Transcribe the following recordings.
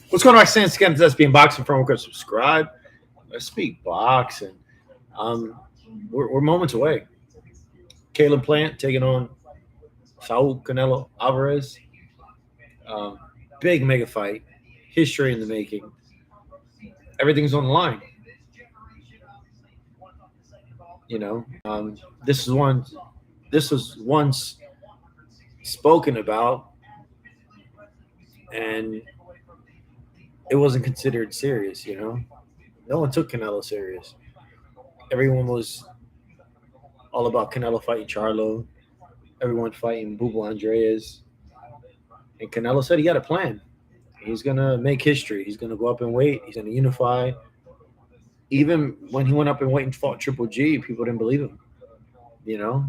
What's going on, Sans? Again, it's SBM Boxing. From subscribe. Let's speak boxing. We're moments away. Caleb Plant taking on Saul Canelo Alvarez. Big mega fight. History in the making. Everything's on the line. You know, this was once spoken about, and it wasn't considered serious. You know, no one took Canelo serious. Everyone was all about Canelo fighting Charlo. Everyone fighting Bubu Andreas. And Canelo said he got a plan. He's going to make history. He's going to go up in weight. He's going to unify. Even when he went up in weight and fought Triple G, people didn't believe him. You know?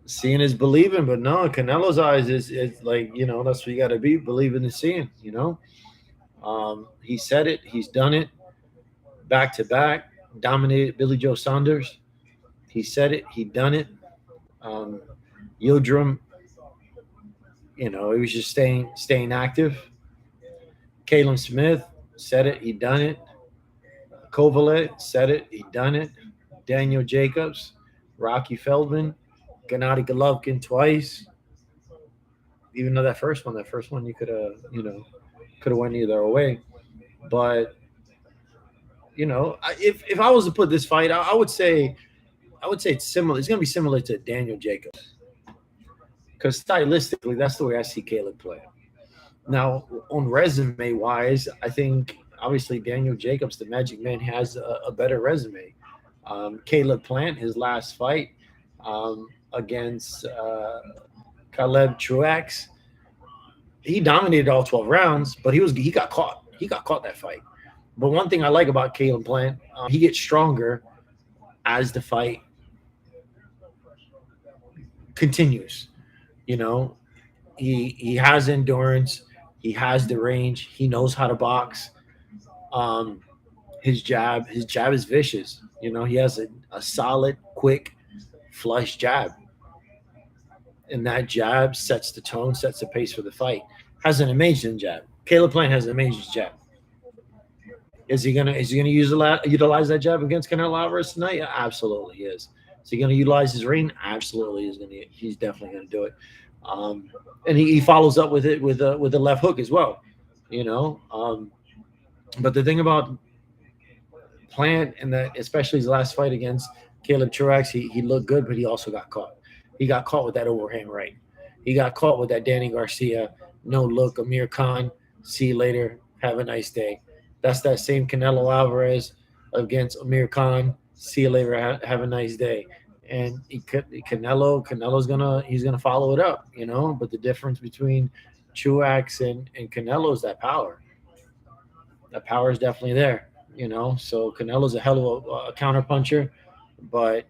Seeing is believing, but no, Canelo's eyes is like, you know, that's what you got to be, believing and seeing, you know? He said it. He's done it. Back to back. Dominated Billy Joe Saunders. He said it. He done it. Yildirim, you know, he was just staying active. Kalen Smith said it. He done it. Kovalev said it. He done it. Daniel Jacobs, Rocky Feldman, Gennady Golovkin twice. Even though that first one you could have went either way. But you know, if I was to put this fight, I would say it's similar. It's going to be similar to Daniel Jacobs, because stylistically, that's the way I see Caleb play. Now, on resume wise, I think obviously Daniel Jacobs, the Magic Man, has a better resume. Caleb Plant, his last fight against Caleb Truax, he dominated all 12 rounds, but he got caught. He got caught that fight. But one thing I like about Caleb Plant, he gets stronger as the fight continues. You know, he has endurance. He has the range. He knows how to box. His jab is vicious. You know, he has a solid, quick, flush jab. And that jab sets the tone, sets the pace for the fight. Has an amazing jab. Caleb Plant has an amazing jab. Is he gonna utilize that jab against Canelo Alvarez tonight? Yeah, absolutely, he is. Is he gonna utilize his range? Absolutely, he's definitely gonna do it. And he follows up with it with a left hook as well. You know, but the thing about Plant, and that especially his last fight against Caleb Truax, he looked good, but he also got caught. He got caught with that overhand right. He got caught with that Danny Garcia no look. Amir Khan, see you later. Have a nice day. That's that same Canelo Alvarez against Amir Khan. See you later. Have a nice day. And Canelo's gonna follow it up, you know. But the difference between Truax and Canelo is that power. That power is definitely there, you know. So Canelo's a hell of a counter puncher, but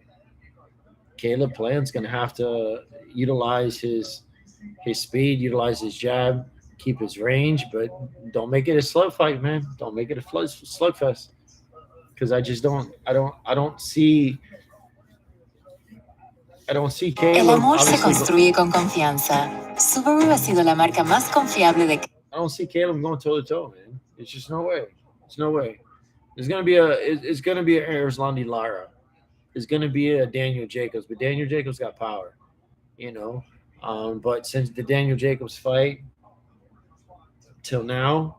Caleb Plant's gonna have to utilize his speed, utilize his jab, keep his range, but don't make it a slug fight, man. Don't make it a slugfest. Because I don't see Caleb. El amor se construye con confianza. Subaru ha sido la marca más confiable de. I don't see Caleb going toe to toe, man. It's just no way. It's no way. It's gonna be a Erislandy Lara. It's gonna be a Daniel Jacobs, but Daniel Jacobs got power, you know. But since the Daniel Jacobs fight till now,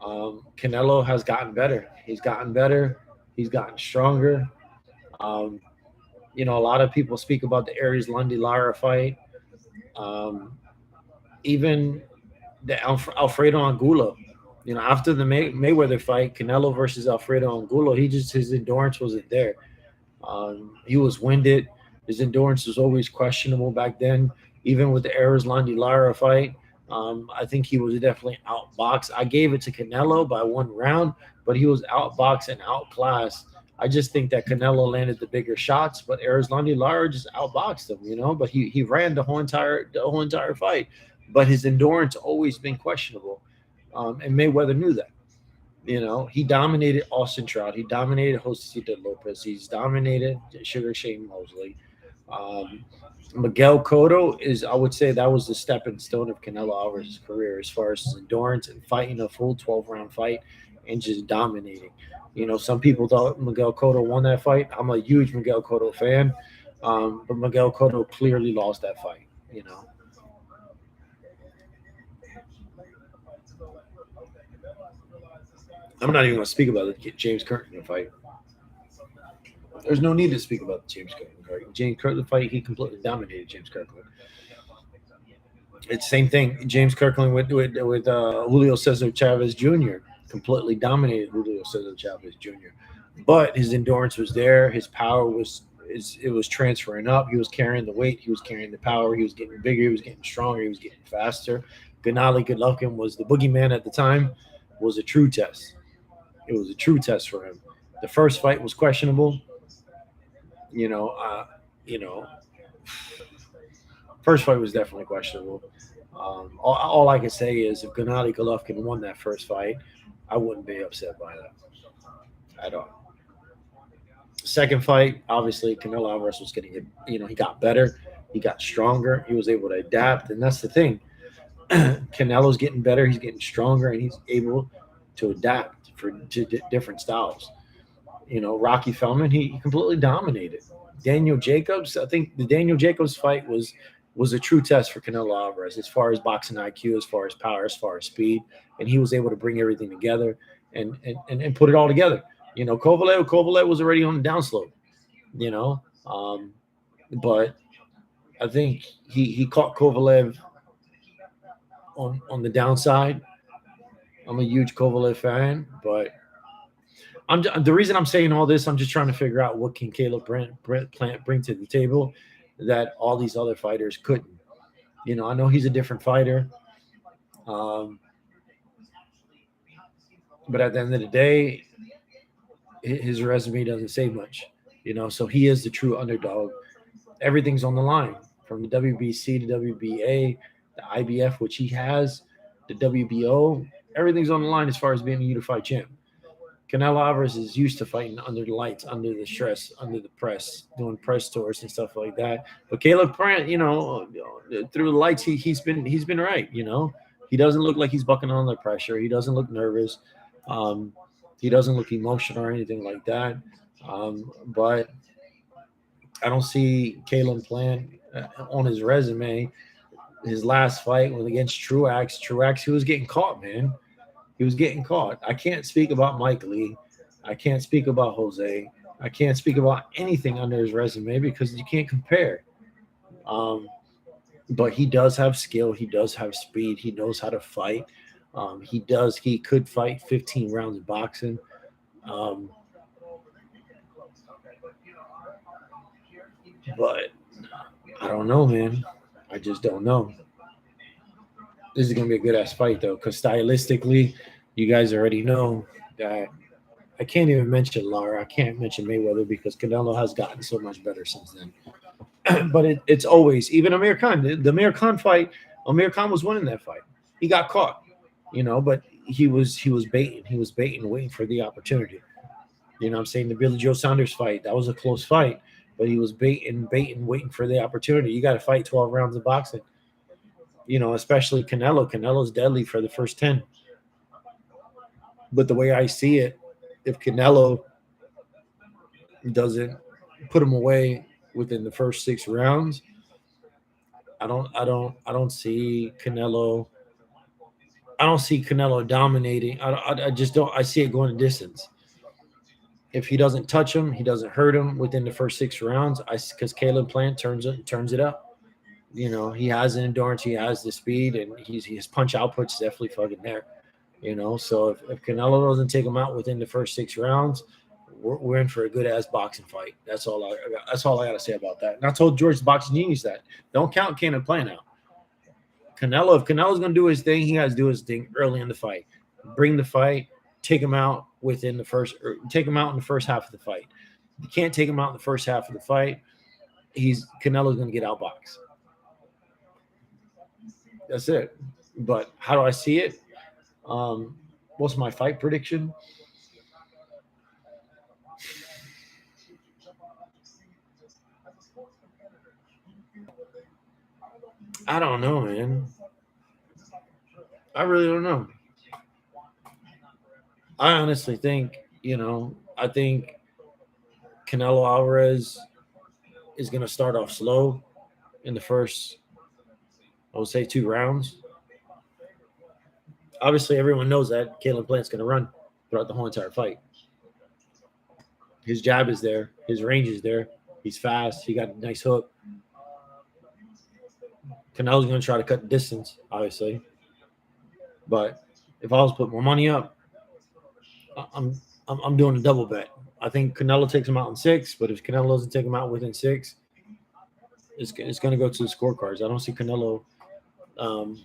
Canelo has gotten better. He's gotten better. He's gotten stronger. You know, a lot of people speak about the Aries Lundy Lara fight. even the Alfredo Angulo. You know, after the Mayweather fight, Canelo versus Alfredo Angulo, his endurance wasn't there. He was winded. His endurance was always questionable back then. Even with the Erislandy Lara fight, I think he was definitely outboxed. I gave it to Canelo by 1 round, but he was outboxed and outclassed. I just think that Canelo landed the bigger shots, but Erislandy Lara just outboxed him, you know. But he ran the whole entire fight, but his endurance always been questionable, and Mayweather knew that. You know, he dominated Austin Trout. He dominated Josecito Lopez. He's dominated Sugar Shane Mosley. Um, Miguel Cotto is, I would say, that was the stepping stone of Canelo Alvarez's career as far as his endurance and fighting a full 12-round fight and just dominating. You know, some people thought Miguel Cotto won that fight. I'm a huge Miguel Cotto fan, but Miguel Cotto clearly lost that fight. You know, I'm not even going to speak about the James Kirkland fight. There's no need to speak about the James Kirkland fight. James Kirkland fight, he completely dominated James Kirkland. It's the same thing. James Kirkland with Julio Cesar Chavez Jr. completely dominated Julio Cesar Chavez Jr. But his endurance was there. His power was transferring up. He was carrying the weight. He was carrying the power. He was getting bigger. He was getting stronger. He was getting faster. Gennady Golovkin was the boogeyman at the time. Was a true test. It was a true test for him. The first fight was questionable. You know, you know, first fight was definitely questionable. All I can say is if Gennady Golovkin won that first fight, I wouldn't be upset by that at all. Second fight, obviously, Canelo Alvarez was getting, he got better, he got stronger, he was able to adapt, and that's the thing. Canelo's getting better, he's getting stronger, and he's able to adapt to different styles. You know, Rocky Feldman, he completely dominated. Daniel Jacobs, I think the Daniel Jacobs fight was a true test for Canelo Alvarez as far as boxing IQ, as far as power, as far as speed, and he was able to bring everything together and put it all together. You know, Kovalev was already on the downslope. You know, but I think he caught Kovalev on the downside. I'm a huge Kovalev fan, but the reason I'm saying all this, I'm just trying to figure out what can Caleb Plant bring to the table that all these other fighters couldn't. You know, I know he's a different fighter, um, but at the end of the day, his resume doesn't say much. You know, so he is the true underdog. Everything's on the line from the WBC to WBA, the IBF, which he has, the WBO. Everything's on the line as far as being a unified champ. Canelo Alvarez is used to fighting under the lights, under the stress, under the press, doing press tours and stuff like that. But Caleb Plant, through the lights, he's been right. You know, he doesn't look like he's bucking under pressure. He doesn't look nervous. Um, he doesn't look emotional or anything like that. But I don't see Caleb Plant on his resume. His last fight was against Truax. Truax, he was getting caught, man. He was getting caught. I can't speak about Mike Lee. I can't speak about Jose. I can't speak about anything under his resume because you can't compare. Um, but he does have skill. He does have speed. He knows how to fight. He could fight 15 rounds of boxing. Um, but I don't know, man. I just don't know. This is gonna be a good ass fight though, because stylistically, you guys already know that I can't even mention Lara. I can't mention Mayweather because Canelo has gotten so much better since then. But it's always even Amir Khan. The Amir Khan fight, Amir Khan was winning that fight. He got caught, but he was baiting. He was baiting, waiting for the opportunity. You know what I'm saying? The Billy Joe Saunders fight, that was a close fight, but he was baiting, waiting for the opportunity. You got to fight 12 rounds of boxing. Especially Canelo. Canelo's deadly for the first 10. But the way I see it, if Canelo doesn't put him away within the first 6 rounds, I don't see Canelo. I don't see Canelo dominating. I just don't. I see it going a distance. If he doesn't touch him, he doesn't hurt him within the first 6 rounds. Because Caleb Plant turns it up. You know, he has the endurance, he has the speed, and his punch output's definitely fucking there. You know, so if Canelo doesn't take him out within the first 6 rounds, we're in for a good ass boxing fight. That's all I got to say about that. And I told George the Boxing Genius that don't count Cannon playing out. Canelo, if Canelo's gonna do his thing, he has to do his thing early in the fight. Bring the fight, take him out within the first, or take him out in the first half of the fight. If you can't take him out in the first half of the fight, he's Canelo's gonna get outboxed. That's it. But how do I see it? Um, what's my fight prediction? I don't know, man. I really don't know. I honestly think, I think Canelo Alvarez is going to start off slow in the first, I would say, 2 rounds. Obviously, everyone knows that Caleb Plant's going to run throughout the whole entire fight. His jab is there, his range is there. He's fast. He got a nice hook. Canelo's going to try to cut the distance, obviously. But if I was to put more money up, I'm doing a double bet. I think Canelo takes him out in 6, but if Canelo doesn't take him out within 6, it's going to go to the scorecards. I don't see Canelo um,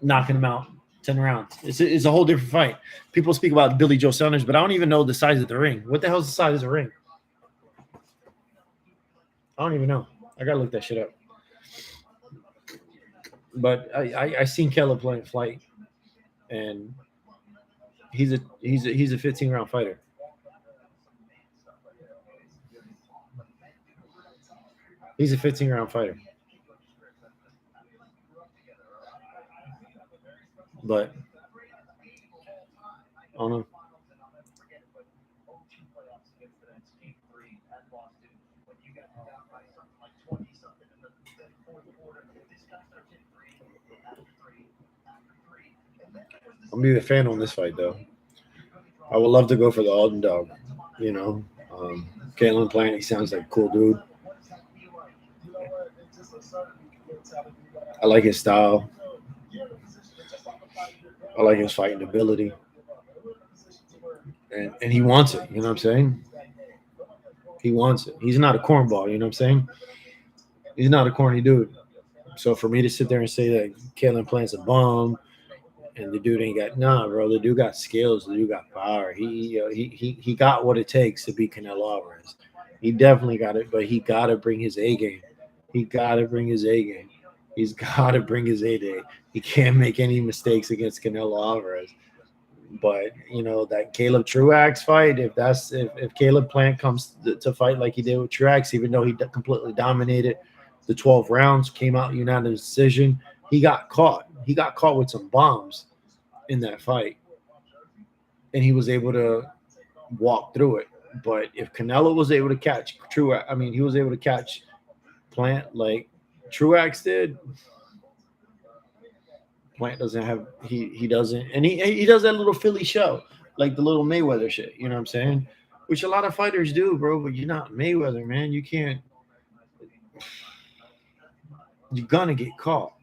knocking him out 10 rounds. It's a whole different fight. People speak about Billy Joe Saunders, but I don't even know the size of the ring. What the hell is the size of the ring? I don't even know. I got to look that shit up. But I seen Caleb playing flight, and he's a 15-round fighter. He's a 15-round fighter. But I don't know. I'm gonna be a fan on this fight though. I would love to go for the underdog. You know, Caitlin Plant. He sounds like a cool dude. I like his style. I like his fighting ability, and he wants it. You know what I'm saying? He wants it. He's not a cornball. You know what I'm saying? He's not a corny dude. So for me to sit there and say that Caitlin Plant's a bum and the dude ain't got bro. The dude got skills. The dude got power. He got what it takes to beat Canelo Alvarez. He definitely got it, but he got to bring his A game. He got to bring his A game. He's got to bring his A day. He can't make any mistakes against Canelo Alvarez. But that Caleb Truax fight, if Caleb Plant comes to fight like he did with Truax, even though he completely dominated the 12 rounds, came out unanimous decision, he got caught. He got caught with some bombs in that fight, and he was able to walk through it. But if Canelo was able to catch Truax, he was able to catch Plant like Truax did. Plant doesn't have he doesn't, and he does that little Philly show, like the little Mayweather shit. You know what I'm saying? Which a lot of fighters do, bro. But you're not Mayweather, man. You can't. You're gonna get caught.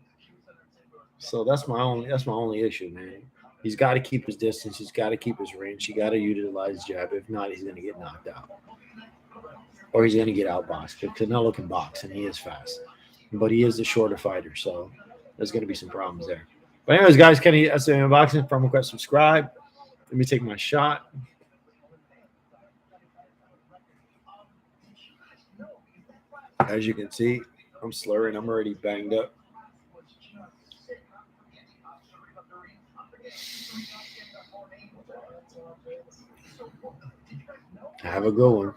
So that's my only issue, man. He's got to keep his distance. He's got to keep his range. He got to utilize jab. If not, he's gonna get knocked out, or he's gonna get outboxed. But Canelo can box, and he is fast, but he is the shorter fighter, so there's gonna be some problems there. But anyways, guys, Kenny SBM Boxing, promo code subscribe. Let me take my shot. As you can see, I'm slurring. I'm already banged up. Have a good one.